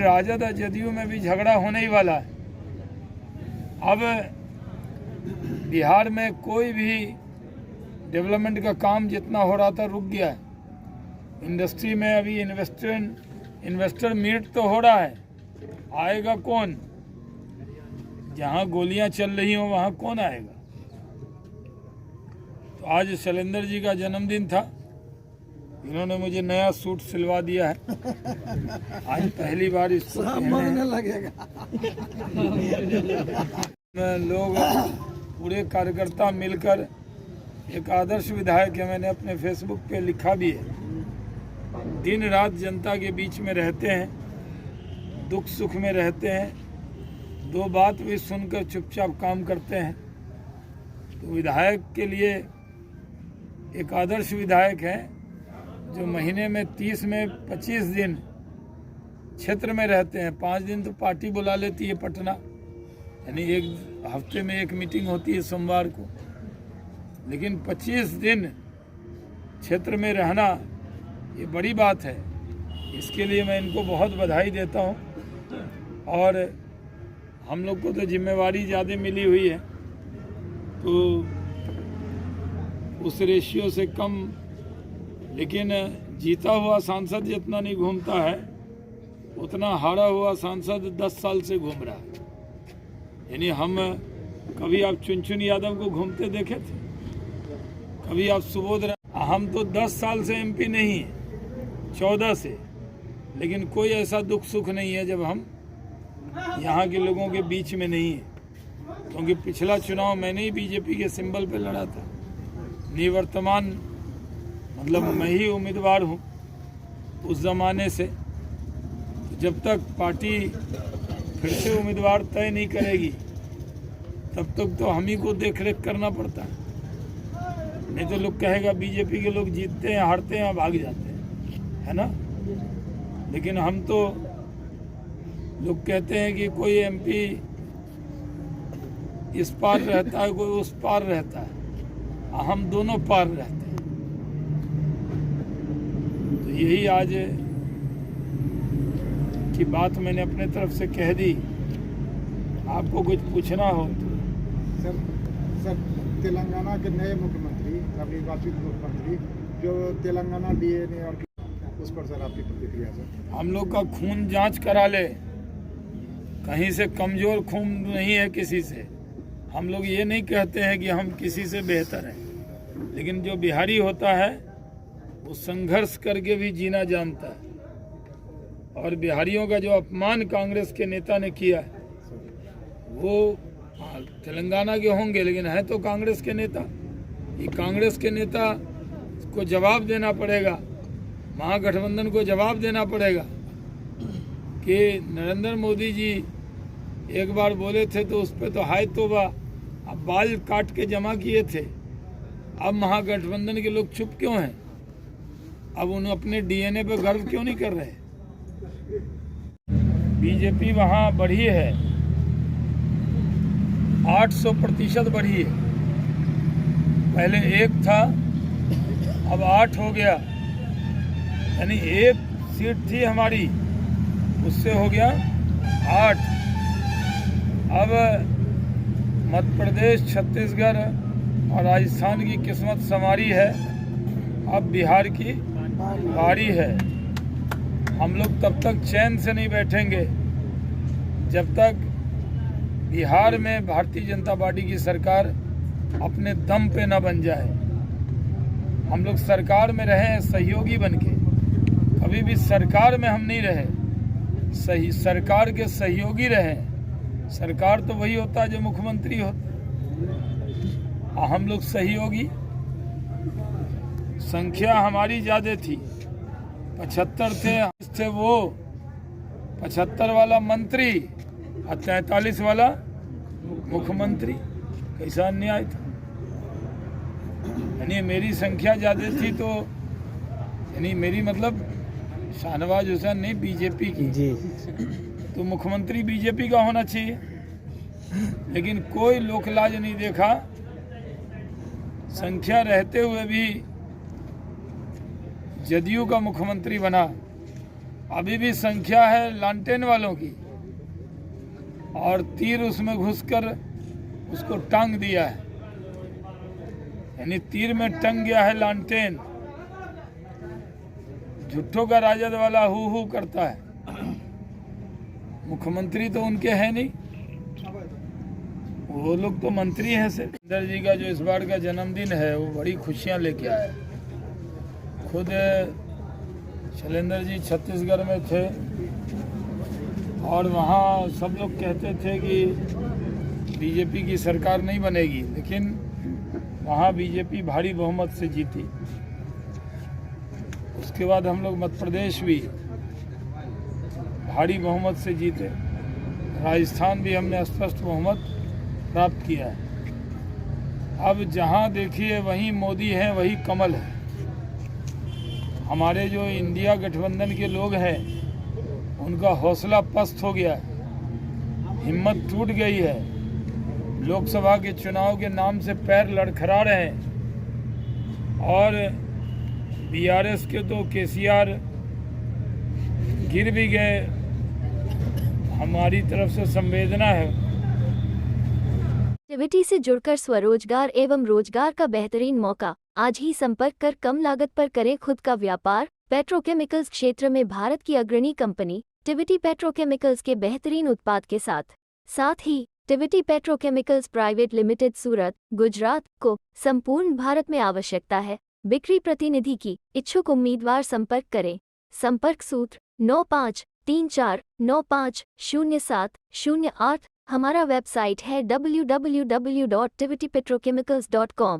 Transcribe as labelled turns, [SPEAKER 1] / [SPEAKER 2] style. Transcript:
[SPEAKER 1] राजद और जदयू में भी झगड़ा होने ही वाला है। अब बिहार में कोई भी डेवलपमेंट का काम जितना हो रहा था रुक गया है। इंडस्ट्री में अभी इन्वेस्टर मीट तो हो रहा है, आएगा कौन? जहां गोलियां चल रही हो वहां कौन आएगा? तो आज शैलेंद्र जी का जन्मदिन था, इन्होंने मुझे नया सूट सिलवा दिया है। आज पहली बार इसको पहने लगेगा। लोग पूरे कार्यकर्ता मिलकर एक आदर्श विधायक है, मैंने अपने फेसबुक पे लिखा भी है। दिन रात जनता के बीच में रहते हैं, दुख सुख में रहते हैं, दो बात भी सुनकर चुपचाप काम करते हैं। तो विधायक के लिए एक आदर्श विधायक है जो महीने में 30 में 25 दिन क्षेत्र में रहते हैं। 5 दिन तो पार्टी बुला लेती है पटना, यानी एक हफ्ते में एक मीटिंग होती है सोमवार को, लेकिन 25 दिन क्षेत्र में रहना ये बड़ी बात है। इसके लिए मैं इनको बहुत बधाई देता हूँ। और हम लोग को तो जिम्मेवारी ज़्यादा मिली हुई है, तो उस रेशियो से कम, लेकिन जीता हुआ सांसद जितना नहीं घूमता है उतना हारा हुआ सांसद 10 साल से घूम रहा है। यानी हम कभी आप चुनचुन यादव को घूमते देखे थे? कभी आप सुबोध? हम तो 10 साल से एमपी नहीं है, 14 से, लेकिन कोई ऐसा दुख सुख नहीं है जब हम यहाँ के लोगों के बीच में नहीं है। क्योंकि पिछला चुनाव मैंने ही बीजेपी के सिंबल पे लड़ा था। निवर्तमान मतलब मैं ही उम्मीदवार हूँ उस ज़माने से। जब तक पार्टी फिर से उम्मीदवार तय नहीं करेगी तब तक तो हम ही को देख रेख करना पड़ता है। नहीं तो लोग कहेगा बीजेपी के लोग जीतते हैं, हारते हैं, भाग जाते हैं, है ना। लेकिन हम तो, लोग कहते हैं कि कोई एमपी इस पार रहता है, कोई उस पार रहता है, हम दोनों पार रहते हैं। तो यही आज की बात मैंने अपने तरफ से कह दी। आपको कुछ पूछना हो तो।
[SPEAKER 2] सर तेलंगाना के नए मुख्यमंत्री, नवनिर्वाचित मुख्यमंत्री जो तेलंगाना डीएनए और उस पर सर आपकी प्रतिक्रिया? सर
[SPEAKER 1] हम लोग का खून जांच करा ले, कहीं से कमजोर खून नहीं है किसी से। हम लोग ये नहीं कहते हैं कि हम किसी से बेहतर हैं, लेकिन जो बिहारी होता है वो संघर्ष करके भी जीना जानता है। और बिहारियों का जो अपमान कांग्रेस के नेता ने किया है, वो तेलंगाना के होंगे लेकिन है तो कांग्रेस के नेता। ये कांग्रेस के नेता को जवाब देना पड़ेगा, महागठबंधन को जवाब देना पड़ेगा कि नरेंद्र मोदी जी एक बार बोले थे तो उस पर तो हाय तौबा, अब बाल काट के जमा किए थे। अब महागठबंधन के लोग चुप क्यों हैं? अब उन्हें अपने डीएनए पे गर्व क्यों नहीं कर रहे? बीजेपी वहाँ बढ़ी है, 800% बढ़ी है। पहले 1 था, अब 8 हो गया। यानी 1 सीट थी हमारी, उससे हो गया 8। अब मध्य प्रदेश, छत्तीसगढ़ और राजस्थान की किस्मत संवारी है, अब बिहार की बारी है। हम लोग तब तक चैन से नहीं बैठेंगे जब तक बिहार में भारतीय जनता पार्टी की सरकार अपने दम पे न बन जाए। हम लोग सरकार में रहे सहयोगी बनके, कभी भी सरकार में हम नहीं रहे, सही सरकार के सहयोगी रहे। सरकार तो वही होता है जो मुख्यमंत्री होता, हम लोग सहयोगी। संख्या हमारी ज़्यादा थी, 75 थे वो 75 वाला मंत्री और 43 वाला मुख्यमंत्री। कैसा अन्याय था। यानी मेरी संख्या ज़्यादा थी तो, यानी मेरी मतलब शाहनवाज हुसैन नहीं, बीजेपी की जी, तो मुख्यमंत्री बीजेपी का होना चाहिए। लेकिन कोई लोकलाज नहीं देखा, संख्या रहते हुए भी जदयू का मुख्यमंत्री बना अभी भी संख्या है लालटेन वालों की, और तीर उसमें घुसकर उसको टांग दिया है, यानी तीर में टंग गया है लालटेन। झुट्ठों का राजद वाला हु करता है। मुख्यमंत्री तो उनके हैं नहीं, वो लोग तो मंत्री हैं सिर्फ। इंदर जी का जो इस बार का जन्मदिन है वो बड़ी खुशियां लेके आए। खुद शैलेंद्र जी छत्तीसगढ़ में थे और वहाँ सब लोग कहते थे कि बीजेपी की सरकार नहीं बनेगी, लेकिन वहाँ बीजेपी भारी बहुमत से जीती। उसके बाद हम लोग मध्य प्रदेश भी भारी बहुमत से जीते, राजस्थान भी हमने स्पष्ट बहुमत प्राप्त किया है। अब जहाँ देखिए वहीं मोदी है, वही कमल है। हमारे जो इंडिया गठबंधन के लोग हैं उनका हौसला पस्त हो गया है, हिम्मत टूट गई है। लोकसभा के चुनाव के नाम से पैर लड़खड़ा रहे हैं, और बीआरएस के तो केसीआर गिर भी गए। हमारी तरफ से संवेदना है।
[SPEAKER 3] एक्टिविटी से जुड़कर स्वरोजगार एवं रोजगार का बेहतरीन मौका। आज ही संपर्क कर कम लागत पर करें खुद का व्यापार। पेट्रोकेमिकल्स क्षेत्र में भारत की अग्रणी कंपनी टिविटी पेट्रोकेमिकल्स के बेहतरीन उत्पाद के साथ ही टिविटी पेट्रोकेमिकल्स प्राइवेट लिमिटेड सूरत, गुजरात को संपूर्ण भारत में आवश्यकता है। बिक्री प्रतिनिधि की इच्छुक उम्मीदवार संपर्क करें। संपर्क सूत्र 9534950708। हमारा वेबसाइट है www.tivitypetrochemicals.com।